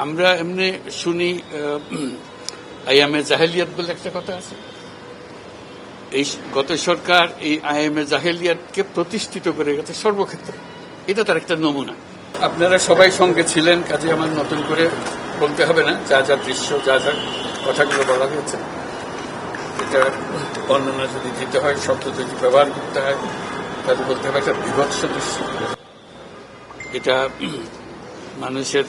আমরা এমনি শুনি আইএমএ জাহেলিয়াত বলে একটা কথা আছে। এই গত সরকার এই আইএমএ জাহেলিয়াতকে প্রতিষ্ঠিত করে গেছে সর্বক্ষেত্রে। এটা তার একটা নমুনা। আপনারা সবাই সঙ্গে ছিলেন, কাজে আমার নতুন করে বলতে হবে না। যা যা দৃশ্য, যা যা কথাগুলো বলা হয়েছে, এটা বর্ণনা যদি দিতে হয়, শব্দ যদি ব্যবহার করতে হয়, তাহলে বলতে হবে একটা বিভৎস দৃশ্য। এটা মানুষের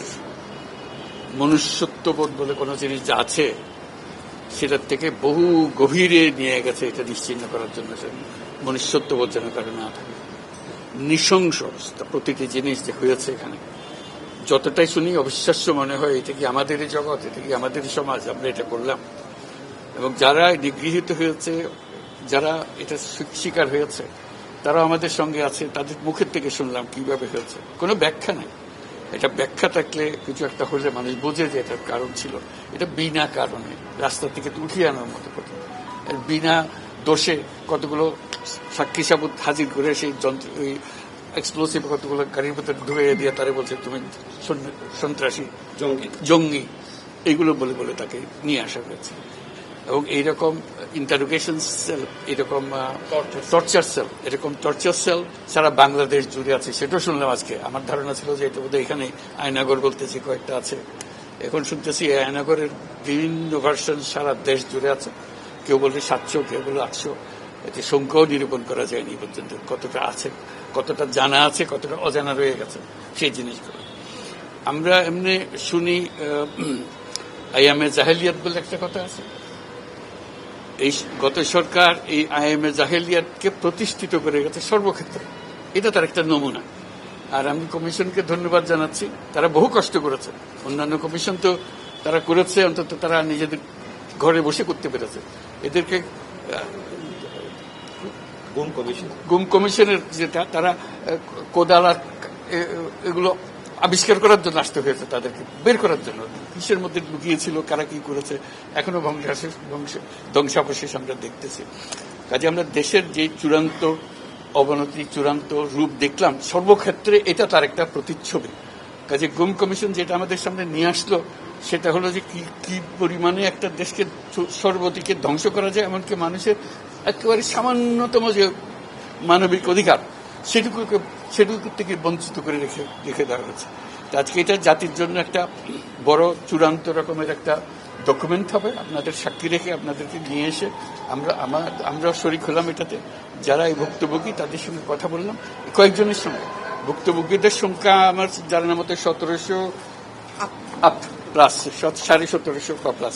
মনুষ্যত্ববোধ বলে কোনো জিনিস যা আছে সেটার থেকে বহু গভীরে নিয়ে গেছে। এটা নিশ্চিহ্ন করার জন্য মনুষ্যত্ববোধ যেন কারো না থাকে। নৃশংস অবস্থা। প্রতিটি জিনিস যে হয়েছে এখানে, যতটাই শুনি অবিশ্বাস্য মনে হয়। এটা কি আমাদেরই জগৎ, এটা কি আমাদেরই সমাজ, আমরা এটা করলাম। এবং যারা নিগৃহীত হয়েছে, যারা এটা শিকার হয়েছে, তারা আমাদের সঙ্গে আছে। তাদের মুখের থেকে শুনলাম কিভাবে হয়েছে। কোনো ব্যাখ্যা নেই। এটা ব্যাখ্যা থাকলে কিছু একটা হলে মানুষ বোঝে যে এটার কারণ ছিল। এটা বিনা কারণে রাস্তা থেকে উঠিয়ে আনার মতো কথা। বিনা দোষে কতগুলো সাক্ষী সাবুত হাজির করে সেই যন্ত্র, ওই এক্সপ্লোসিভ কতগুলো গাড়ির ভিতরে ঢুকিয়ে দিয়ে তারা বলছে তুমি সন্ত্রাসী, জঙ্গি, এগুলো বলে বলে তাকে নিয়ে আসা হয়েছে। এবং এইরকম ইন্টারোগেশন সেল, এরকম টর্চার সেল, এরকম টর্চার সেল সারা বাংলাদেশ জুড়ে আছে। সেটাও শুনলাম আজকে। আমার ধারণা ছিল যে এটা বোধহয় এখানে আয়নাগর বলতেছি কয়েকটা আছে। এখন শুনতেছি আয়নাগরের বিভিন্ন ভার্সন সারা দেশ জুড়ে আছে। কেউ বলছে 700, কেউ বলে 800। এতে সংখ্যাও নিরূপণ করা যায়নি পর্যন্ত। কতটা আছে, কতটা জানা আছে, কতটা অজানা রয়ে গেছে সেই জিনিসগুলো। আমরা এমনি শুনি আইএমএ জাহেলিয়াত বলে একটা কথা আছে। এই গত সরকার এই আইএমএ জাহেলিয়াতকে প্রতিষ্ঠিত করে গেছে সর্বক্ষেত্রে। এটা তার একটা নমুনা। আর আমি কমিশনকে ধন্যবাদ জানাচ্ছি। তারা বহু কষ্ট করেছে। অন্যান্য কমিশন তো তারা করেছে, অন্তত তারা নিজেদের ঘরে বসে করতে পেরেছে। এদেরকে গুম কমিশনের যেটা, তারা কোদাল আর এগুলো আবিষ্কার করার জন্য আসতে হয়েছে, তাদেরকে বের করার জন্য। কিসের মধ্যে লুকিয়েছিল, কারা কি করেছে, এখনো ধ্বংসাবশেষ আমরা দেখতেছি। কাজে আমরা দেশের যে চূড়ান্ত অবনতি, চূড়ান্ত রূপ দেখলাম সর্বক্ষেত্রে, এটা তার একটা প্রতিচ্ছবি। কাজে গুম কমিশন যেটা আমাদের সামনে নিয়ে আসলো, সেটা হলো যে কি পরিমাণে একটা দেশকে সর্বদিকে ধ্বংস করা যায়, এমনকি মানুষের একেবারে সামান্যতম যে মানবিক অধিকার সেটুকু থেকে বঞ্চিত করে রেখে দেওয়া হয়েছে। আজকে এটা জাতির জন্য একটা বড় চূড়ান্ত রকমের একটা ডকুমেন্ট হবে। আপনাদের সাক্ষী রেখে আপনাদেরকে নিয়ে এসে আমরা শরিক হলাম এটাতে। যারা এই ভুক্তভোগী তাদের সঙ্গে কথা বললাম, কয়েকজনের সঙ্গে। ভুক্তভোগীদের সংখ্যা আমার জানার মতো 1700 প্লাস, 1750 প্লাস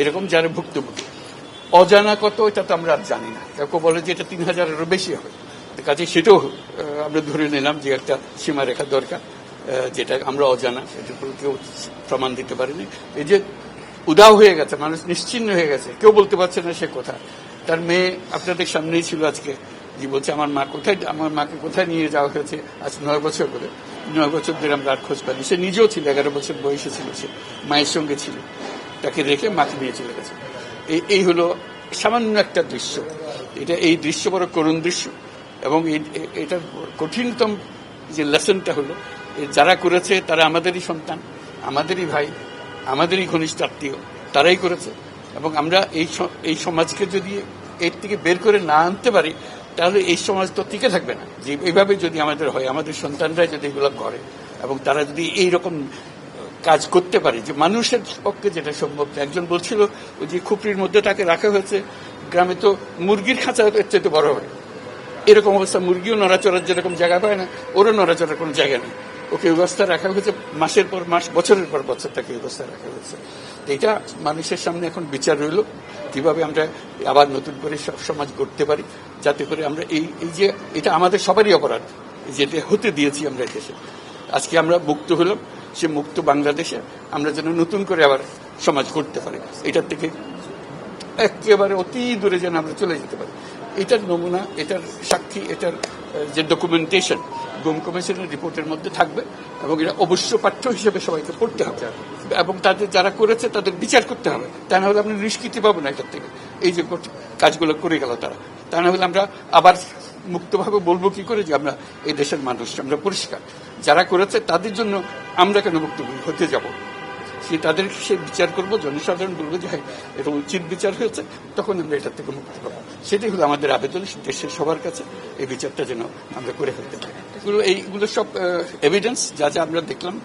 এরকম যারা ভুক্তভোগী। অজানা কত এটা তো আমরা আর জানি না। কেউ বলে যে এটা 3000-এরও বেশি হবে। কাজে সেটাও আমরা ধরে নিলাম যে একটা সীমারেখা দরকার, যেটা আমরা অজানা, এটার উপর কেউ প্রমাণ দিতে পারেনি। এই যে উদাও হয়ে গেছে, মানুষ নিশ্চিহ্ন হয়ে গেছে, কেউ বলতে পারছে না সে কোথায়। তার মেয়ে আপনাদের সামনেই ছিল আজকে, যে বলছে আমার মাকে কোথায় নিয়ে যাওয়া হয়েছে। আজ 9 বছর করে, 9 বছর ধরে আমরা আর খোঁজ পাইনি। সে নিজেও ছিল, 11 বছর বয়সে ছিল, সে মায়ের সঙ্গে ছিল, তাকে রেখে মাকে নিয়ে চলে গেছে। এই হলো সামান্য একটা দৃশ্য। এই দৃশ্য বড় করুণ দৃশ্য। এবং এটার কঠিনতম যে লেসনটা হলো, যারা করেছে তারা আমাদেরই সন্তান, আমাদেরই ভাই, আমাদেরই ঘনিষ্ঠ আত্মীয়, তারাই করেছে। এবং আমরা এই সমাজকে যদি এর থেকে বের করে না আনতে পারি, তাহলে এই সমাজ তো টিকে থাকবে না। যে এইভাবে যদি আমাদের হয়, আমাদের সন্তানরাই যদি এগুলো করে, এবং তারা যদি এইরকম কাজ করতে পারে, যে মানুষের পক্ষে যেটা সম্ভব। একজন বলছিল ওই যে খুপড়ির মধ্যে তাকে রাখা হয়েছে, গ্রামে তো মুরগির খাঁচা এর চেয়ে বড় হয়। এরকম অবস্থা, মুরগিও নড়াচড়ার যেরকম জায়গা পায় না, ওরও নড়াচড়ার কোনো জায়গা নেই। ওকে ব্যবস্থা রাখা হয়েছে, মাসের পর মাস, বছরের পর বছর তাকে ব্যবস্থা রাখা হয়েছে। এটা মানুষের সামনে এখন বিচার রইল, কিভাবে আমরা আবার নতুন করে সমাজ গড়তে পারি, যাতে করে আমরা এই যে এটা আমাদের সবারই অপরাধ, যেটা হতে দিয়েছি আমরা এই দেশে। আজকে আমরা মুক্ত হলাম, সে মুক্ত বাংলাদেশে আমরা যেন নতুন করে আবার সমাজ গড়তে পারি। এটার থেকে একেবারে অতি দূরে যেন আমরা চলে যেতে পারি। এটার নমুনা, এটার সাক্ষী, এটার যে ডকুমেন্টেশন গুম কমিশনের রিপোর্টের মধ্যে থাকবে, এবং এটা অবশ্য পাঠ্য হিসেবে সবাইকে পড়তে হবে, এবং তাদের যারা করেছে তাদের বিচার করতে হবে। তা না হলে আমরা নিষ্কৃতি পাবো না এটার থেকে। এই যে কাজগুলো করে গেল তারা, তা না হলে আমরা আবার মুক্তভাবে বলবো কি করে যে আমরা এই দেশের মানুষ, আমরা পরিষ্কার। যারা করেছে তাদের জন্য আমরা কেন মুক্তভোগী হতে যাব? তাদের সে বিচার করবো, জনসাধারণ বলবো যে হ্যাঁ এটা উচিত বিচার হয়েছে, তখন আমরা এটা থেকে মুক্তি পাবো। সেটাই হলো আমাদের আবেদন দেশের সবার কাছে, এই বিচারটা যেন আমরা করে ফেলতে পারি। এইগুলো সব এভিডেন্স যা যা আমরা দেখলাম,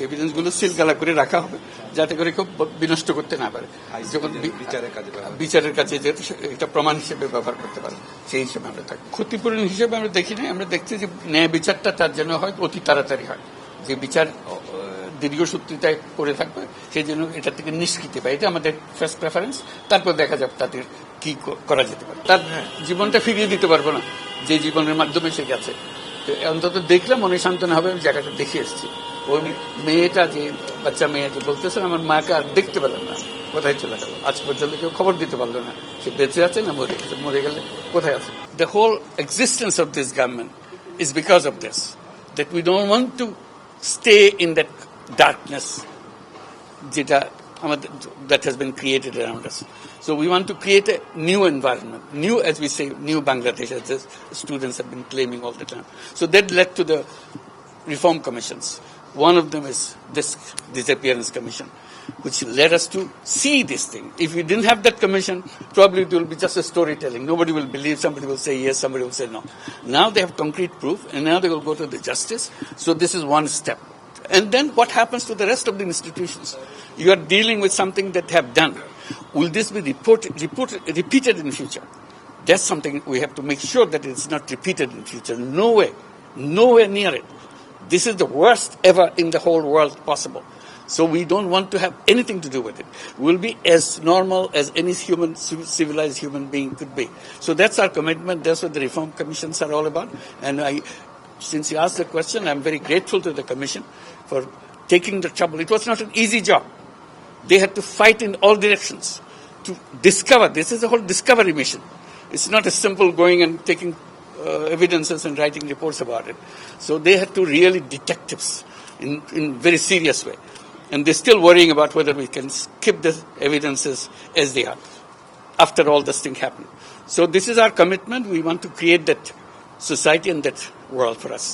এভিডেন্স গুলো সিলগালা করে রাখা হবে যাতে করে কেউ বিনষ্ট করতে না পারে, যখন বিচারের কাছে যেহেতু এটা প্রমাণ হিসেবে ব্যবহার করতে পারে, সেই হিসেবে আমরা থাকি। ক্ষতিপূরণ হিসেবে আমরা দেখি নাই, আমরা দেখছি যে ন্যায় বিচারটা তার জন্য হয় অতি তাড়াতাড়ি হয়, যে বিচার দীর্ঘসূত্রিতায় করে থাকবে সেই জন্য এটা থেকে নিষ্কৃতি পায়, এটা আমাদের ফার্স্ট প্রেফারেন্স। তারপর দেখা যাবে তাদের কি করা যেতে পারে। তার জীবনটা ফিরিয়ে দিতে পারবো না যে জীবনের মাধ্যমে সে গেছে, অন্তত দেখলে মনে সান্ত্বনা হবে। আমি জায়গাটা দেখে এসেছি। ওই মেয়েটা যে বাচ্চা মেয়ে যে বলতেছেন আমার মাকে আর দেখতে পেলাম না, কোথায় চলে গেল, আজ পর্যন্ত কেউ খবর দিতে পারলো না সে বেঁচে আছে না মরে গেছে, মরে গেলে কোথায় আছে। The whole existence of this government is because of this, that we don't want to stay in that darkness যেটা আমাদের that has been created around us. So we want to create a new environment, new, as we say, new Bangladesh, as the students have been claiming all the time. So that led to the reform commissions. One of them is this disappearance commission, which led us to see this thing. If we didn't have that commission, probably it will be just a storytelling. Nobody will believe, somebody will say yes, somebody will say no. Now they have concrete proof, and now they will go to the justice. So this is one step. And then what happens to the rest of the institutions? You are dealing with something that they have done. Will this be repeated in future? That's something we have to make sure that it's not repeated in future. No way. Nowhere near it. This is the worst ever in the whole world possible. So we don't want to have anything to do with it. We'll be as normal as any civilized human being could be. So that's our commitment. That's what the reform commissions are all about. And since you asked the question, I'm very grateful to the commission for taking the trouble. It was not an easy job. They had to fight in all directions to discover. This is a whole discovery mission. It's not as simple going and taking evidences and writing reports about it. So they had to really detectives in very serious way. And they're still worrying about whether we can keep the evidences as they are after all this thing happened. So this is our commitment. We want to create that society and that world for us.